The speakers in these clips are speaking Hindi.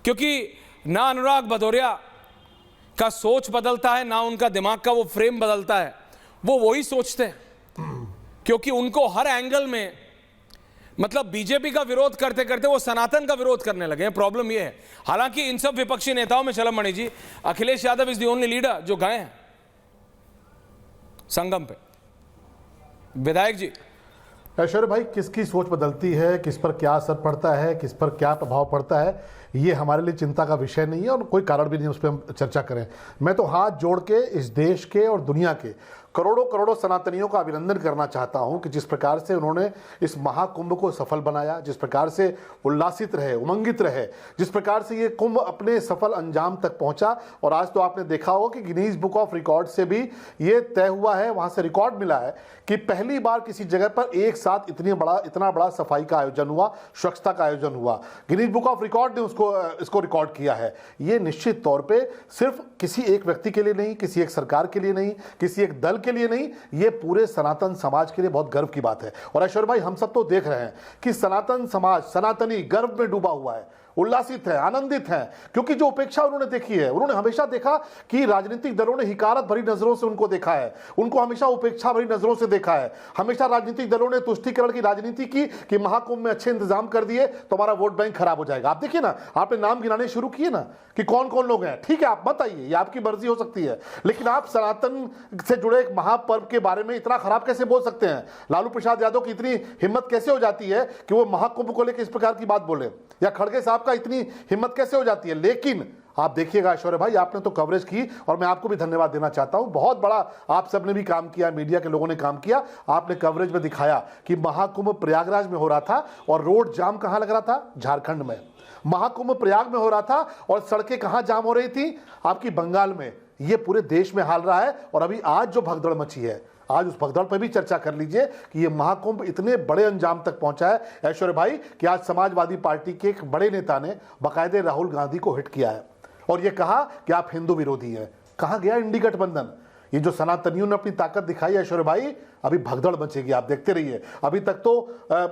क्योंकि ना अनुराग भदौरिया का सोच बदलता है, ना उनका दिमाग का वो फ्रेम बदलता है। वो वही सोचते हैं, क्योंकि उनको हर एंगल में मतलब बीजेपी का विरोध करते करते वो सनातन का विरोध करने लगे हैं। प्रॉब्लम ये है। हालांकि इन सब विपक्षी नेताओं में Chalam Mani ji, Akhilesh Yadav is the only leader जो गए हैं संगम पे। विधायक जी, ऐश्वर्य भाई, किसकी सोच बदलती है, किस पर क्या असर पड़ता है, किस पर क्या प्रभाव पड़ता है, ये हमारे लिए चिंता का विषय नहीं है और कोई कारण भी नहीं उस पर हम चर्चा करें। मैं तो हाथ जोड़ के इस देश के और दुनिया के करोड़ों करोड़ों सनातनियों का अभिनंदन करना चाहता हूं कि जिस प्रकार से उन्होंने इस महाकुंभ को सफल बनाया, जिस प्रकार से उल्लासित रहे, उमंगित रहे, जिस प्रकार से ये कुंभ अपने सफल अंजाम तक पहुंचा। और आज तो आपने देखा होगा कि गिनीज बुक ऑफ रिकॉर्ड से भी ये तय हुआ है, वहां से रिकॉर्ड मिला है कि पहली बार किसी जगह पर एक साथ इतना बड़ा सफाई का आयोजन हुआ, स्वच्छता का आयोजन हुआ। गिनीज बुक ऑफ रिकॉर्ड ने इसको रिकॉर्ड किया है। ये निश्चित तौर पे सिर्फ किसी एक व्यक्ति के लिए नहीं, किसी एक सरकार के लिए नहीं, किसी एक दल के लिए नहीं, ये पूरे सनातन समाज के लिए बहुत गर्व की बात है। और ऐश्वर्य भाई, हम सब तो देख रहे हैं कि सनातन समाज, सनातनी गर्व में डूबा हुआ है, उल्लासित है, आनंदित है, क्योंकि जो उपेक्षा उन्होंने देखी है, उन्होंने हमेशा देखा कि राजनीतिक दलों ने हिकारत भरी नजरों से उनको देखा है, उनको हमेशा उपेक्षा भरी नजरों से देखा है। हमेशा राजनीतिक दलों ने तुष्टीकरण की राजनीति की कि महाकुंभ में अच्छे इंतजाम कर दिए तो हमारा वोट बैंक खराब हो जाएगा। आप देखिए ना, आपने नाम गिनाने शुरू किए ना कि कौन कौन लोग हैं। ठीक है, आप मत आइए, ये आपकी मर्जी हो सकती है, लेकिन आप सनातन से जुड़े एक महापर्व के बारे में इतना खराब कैसे बोल सकते हैं? लालू प्रसाद यादव की इतनी हिम्मत कैसे हो जाती है कि वो महाकुंभ को लेकर इस प्रकार की बात बोले, या खड़गे साहब का इतनी हिम्मत कैसे हो जाती है? लेकिन आप देखिएगा ऐश्वर्य भाई, आपने तो कवरेज की और मैं आपको भी धन्यवाद देना चाहता हूं। बहुत बड़ा आप सबने भी काम किया, मीडिया के लोगों ने काम किया। आपने कवरेज में दिखाया कि महाकुंभ प्रयागराज में हो रहा था और रोड जाम कहां लग रहा था? झारखंड में। महाकुंभ प्रयाग में हो रहा था और सड़कें कहां जाम हो रही थी? आपकी बंगाल में। ये पूरे देश में हाल रहा है। और अभी आज जो भगदड़ मची है, आज उस भगदड़ पर भी चर्चा कर लीजिए कि ये महाकुंभ इतने बड़े अंजाम तक पहुंचा है ऐश्वर्य भाई कि आज समाजवादी पार्टी के एक बड़े नेता ने बाकायदे राहुल गांधी को हिट किया है और ये कहा कि आप हिंदू विरोधी हैं। कहां गया इंडी गठबंधन? ये जो सनातनियों ने अपनी ताकत दिखाई है ऐश्वर्य भाई, अभी भगदड़ मचेगी, आप देखते रहिए। अभी तक तो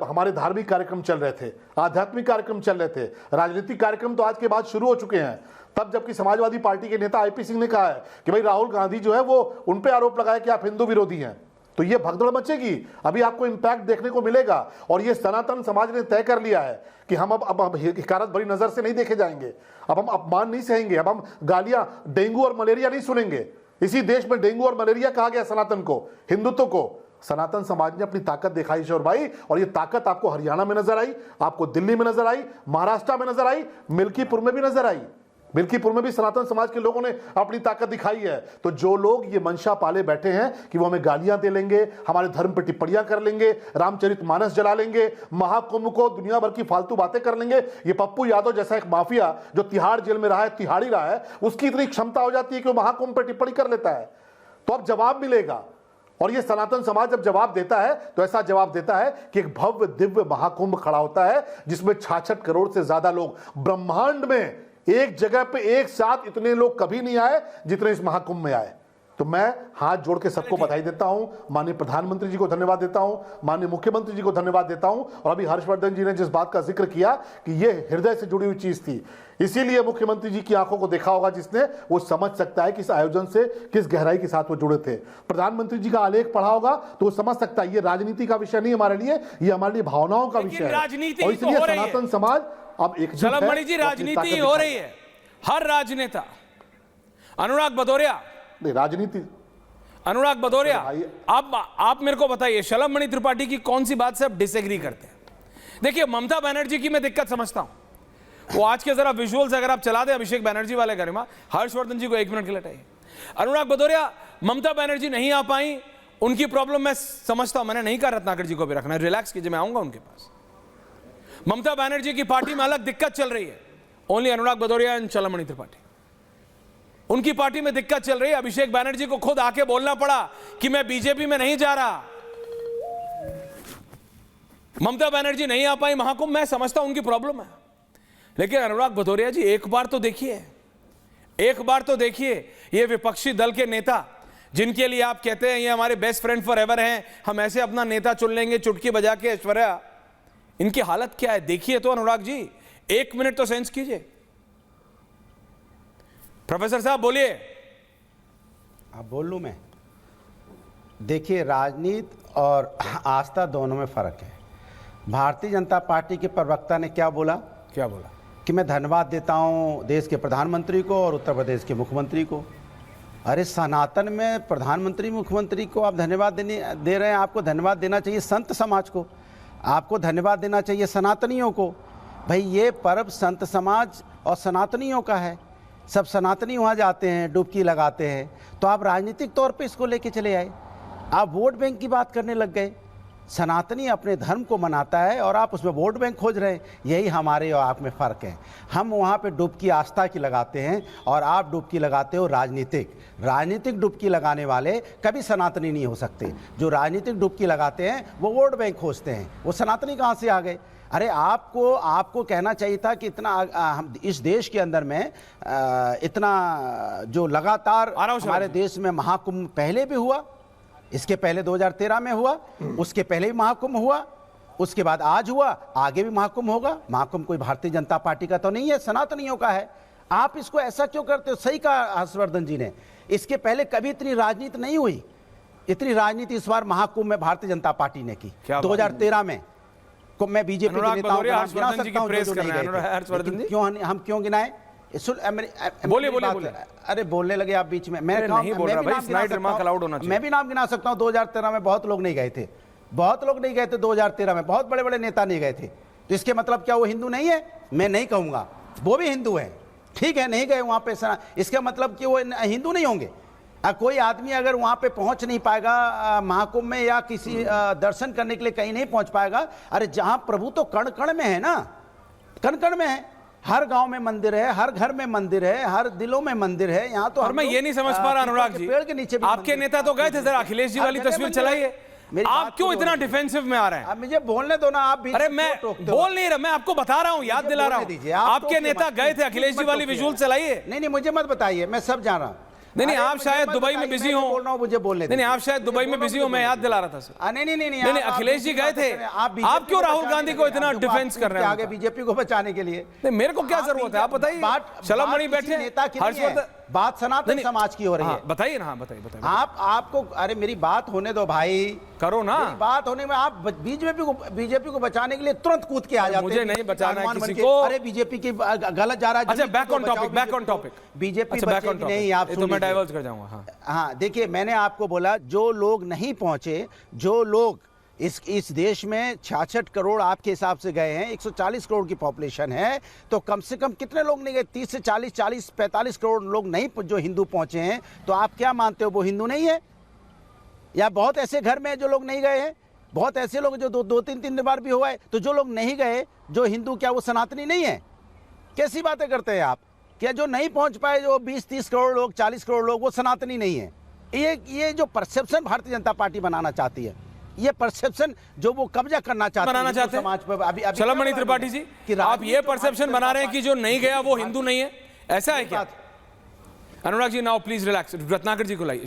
हमारे धार्मिक कार्यक्रम चल रहे थे, आध्यात्मिक कार्यक्रम चल रहे थे, राजनीतिक कार्यक्रम तो आज के बाद शुरू हो चुके हैं। तब जबकि समाजवादी पार्टी के नेता आईपी सिंह ने कहा है कि भाई राहुल गांधी जो है वो उन पे आरोप लगाया कि आप हिंदू विरोधी हैं, तो ये भगदड़ मचेगी। अभी आपको इंपैक्ट देखने को मिलेगा। और ये सनातन समाज ने तय कर लिया है कि हम अब हिकारत भरी नजर से नहीं देखे जाएंगे, अब हम अपमान नहीं सहेंगे, अब हम गालियां, डेंगू और मलेरिया नहीं सुनेंगे। इसी देश में डेंगू और मलेरिया कहा गया सनातन को, हिंदुत्व को। सनातन समाज ने अपनी ताकत दिखाई शोर भाई, और ये ताकत आपको हरियाणा में नजर आई, आपको दिल्ली में नजर आई, महाराष्ट्र में नजर आई, मिल्कीपुर में भी नजर आई। मिल्कीपुर में भी सनातन समाज के लोगों ने अपनी ताकत दिखाई है। तो जो लोग ये मंशा पाले बैठे हैं कि वो हमें गालियां दे लेंगे, हमारे धर्म पर टिप्पणियां कर लेंगे, रामचरितमानस जला लेंगे, महाकुंभ को दुनिया भर की फालतू बातें कर लेंगे, ये पप्पू यादव जैसा एक माफिया जो तिहाड़ जेल में रहा है, तिहाड़ी रहा है, उसकी इतनी क्षमता हो जाती है कि वो महाकुंभ पर टिप्पणी कर लेता है। तो अब जवाब मिलेगा। और ये सनातन समाज जब जवाब देता है तो ऐसा जवाब देता है कि एक भव्य दिव्य महाकुंभ खड़ा होता है जिसमें 66 करोड़ से ज्यादा लोग, ब्रह्मांड में एक जगह पे एक साथ इतने लोग कभी नहीं आए जितने इस महाकुंभ में आए। तो मैं हाथ जोड़ के सबको बधाई देता हूं, माननीय प्रधानमंत्री जी को धन्यवाद देता हूं, माननीय मुख्यमंत्री जी को धन्यवाद देता हूं। और अभी हर्षवर्धन जी ने जिस बात का जिक्र किया कि ये हृदय से जुड़ी हुई चीज थी, इसीलिए मुख्यमंत्री जी की आंखों को देखा होगा जिसने, वो समझ सकता है कि इस आयोजन से किस गहराई के साथ वो जुड़े थे। प्रधानमंत्री जी का आलेख पढ़ा होगा तो वो समझ सकता है ये राजनीति का विषय नहीं हमारे लिए, ये हमारे लिए भावनाओं का विषय है। और इसलिए सनातन समाज अब एक चलम मणि जी, राजनीति हो रही है। हर राजनेता, अनुराग भदौरिया, राजनीति, अनुराग भदौरिया, आप मेरे को बताइए शलभ मणि त्रिपाठी की कौन सी बात से आप डिसएग्री करते हैं? देखिए, ममता बनर्जी की मैं दिक्कत समझता हूं। वो आज के जरा विजुअल्स अगर आप चला दें अभिषेक बनर्जी वाले गरिमा, हर्षवर्धन जी को 1 मिनट के लिए हटाइए। अनुराग भदौरिया, ममता बनर्जी नहीं आ पाई, उनकी प्रॉब्लम मैं समझता हूं। मैंने नहीं कहा रत्नाकर जी को भी रखना है, रिलैक्स कीजिए, मैं आऊंगा उनके पास। ममता बनर्जी की पार्टी में अलग दिक्कत चल रही है। ओनली अनुराग भदौरिया एंड शलभ मणि त्रिपाठी, उनकी पार्टी में दिक्कत चल रही है। अभिषेक बनर्जी को खुद आके बोलना पड़ा कि मैं बीजेपी में नहीं जा रहा। ममता बनर्जी नहीं आ पाई महाकुंभ, मैं समझता हूं उनकी प्रॉब्लम है, लेकिन अनुराग भदौरिया जी एक बार तो देखिए, एक बार तो देखिए, ये विपक्षी दल के नेता जिनके लिए आप कहते हैं ये हमारे बेस्ट फ्रेंड फॉर एवर हैं, हम ऐसे अपना नेता चुन लेंगे चुटकी बजा के ऐश्वर्या, इनकी हालत क्या है देखिए तो अनुराग जी। 1 मिनट तो सेंस कीजिए। प्रोफेसर साहब बोलिए। अब बोल लूँ मैं? देखिए, राजनीति और आस्था दोनों में फ़र्क है। भारतीय जनता पार्टी के प्रवक्ता ने क्या बोला? क्या बोला? कि मैं धन्यवाद देता हूँ देश के प्रधानमंत्री को और उत्तर प्रदेश के मुख्यमंत्री को। अरे सनातन में प्रधानमंत्री मुख्यमंत्री को आप धन्यवाद दे रहे हैं। आपको धन्यवाद देना चाहिए संत समाज को, आपको धन्यवाद देना चाहिए सनातनियों को। भाई ये पर्व संत समाज और सनातनियों का है, सब सनातनी वहाँ जाते हैं, डुबकी लगाते हैं। तो आप राजनीतिक तौर पे इसको लेके चले आए, आप वोट बैंक की बात करने लग गए। सनातनी अपने धर्म को मनाता है और आप उसमें वोट बैंक खोज रहे हैं। यही हमारे और आप में फ़र्क है। हम वहाँ पे डुबकी आस्था की लगाते हैं और आप डुबकी लगाते हो राजनीतिक डुबकी लगाने वाले कभी सनातनी नहीं हो सकते। जो राजनीतिक डुबकी लगाते हैं वो वोट बैंक खोजते हैं, वो सनातनी कहाँ से आ गए? अरे आपको कहना चाहिए था कि इतना हम इस देश के अंदर में इतना जो लगातार हमारे देश में महाकुंभ पहले भी हुआ, इसके पहले 2013 में हुआ, उसके पहले भी महाकुंभ हुआ, उसके बाद आज हुआ, आगे भी महाकुंभ होगा। महाकुंभ कोई भारतीय जनता पार्टी का तो नहीं है, सनातनियों का है। आप इसको ऐसा क्यों करते हो? सही कहा हर्षवर्धन जी ने, इसके पहले कभी इतनी राजनीति नहीं हुई। इतनी राजनीति इस बार महाकुंभ में भारतीय जनता पार्टी ने की 2013 में। को मैं बीजेपी के नेताओं को नाम गिना सकता हूं, क्यों गिनाए? बोलिए। अरे बोलने लगे आप बीच में। मैं नहीं बोल रहा भाई, स्लाइड रिमार्क अलाउड होना चाहिए। मैं भी नाम गिना सकता हूं। 2013 में बहुत लोग नहीं गए थे, 2013 में बहुत बड़े बड़े नेता नहीं गए थे। तो इसके मतलब क्या वो हिंदू नहीं है? मैं नहीं कहूंगा, वो भी हिंदू है, ठीक है, नहीं गए वहां पे। इसका मतलब कि वो हिंदू नहीं होंगे। कोई आदमी अगर वहां पे पहुंच नहीं पाएगा महाकुंभ में या किसी दर्शन करने के लिए कहीं नहीं पहुंच पाएगा। अरे जहां प्रभु तो कण कण में है ना, कण कण में है। हर गांव में मंदिर है, हर घर में मंदिर है, हर दिलों में मंदिर है। यहाँ तो और मैं ये नहीं समझ पा रहा अनुराग जी, पेड़ के नीचे आपके नेता तो गए थे, जरा अखिलेश जी वाली तस्वीर चलाइए। आप क्यों इतना डिफेंसिव में आ रहे हैं? आप मुझे बोलने दो ना। आप अरे मैं बोल नहीं रहा, मैं आपको बता रहा हूँ, याद दिला रहा हूँ। आपके नेता गए थे, अखिलेश जी वाली विजुअल चलाइए। नहीं, मुझे मत बताइए, मैं सब जान रहा हूँ। नहीं, आप शायद दुबई में बिजी हो। बोल रहा हूँ, मुझे बोलने। नहीं, आप शायद दुबई में बिजी हो, मैं याद दिला रहा था सर। नहीं, अखिलेश जी गए थे। आप क्यों राहुल गांधी को इतना डिफेंस कर रहे हैं? आगे बीजेपी को बचाने के लिए। नहीं, मेरे को क्या जरूरत है, आप बताइए। शलभ मणि बैठे, नेता की नहीं है, बात सनातन समाज की हो रही है। बताइए ना, बताइए। आपको, अरे मेरी बात होने दो भाई, करो ना। बात होने में आप बीजेपी को बचाने के लिए तुरंत कूद के आ जाते हैं। मुझे नहीं बचाना है किसी को। अरे बीजेपी की गलत जा रहा है। अच्छा, बैक ऑन टॉपिक। बीजेपी नहीं, आप तो मैं डाइवर्ट कर जाऊंगा। हाँ, देखिए, मैंने आपको बोला जो लोग नहीं पहुंचे, जो लोग इस देश में 66 करोड़ आपके हिसाब से गए हैं, 140 करोड़ की पॉपुलेशन है, तो कम से कम कितने लोग नहीं गए? 30 से 45 करोड़ लोग नहीं जो हिंदू पहुंचे हैं। तो आप क्या मानते हो वो हिंदू नहीं है? या बहुत ऐसे घर में जो लोग नहीं गए हैं, बहुत ऐसे लोग जो दो तीन बार भी हुआ है। तो जो लोग नहीं गए, जो हिंदू, क्या वो सनातनी नहीं है? कैसी बातें करते हैं आप? क्या जो नहीं पहुंच पाए, जो 20-30 करोड़ लोग, 40 करोड़ लोग, वो सनातनी नहीं है? ये जो परसेप्शन भारतीय जनता पार्टी बनाना चाहती है, ये परसेप्शन जो वो कब्जा करना चाहते हैं समाज पर। अभी शलभ मणि त्रिपाठी जी, आप ये परसेप्शन बना रहे हैं कि जो नहीं गया वो हिंदू नहीं है, ऐसा है क्या? Anurag ji, now please relax. Ratnakar जी को लाइए।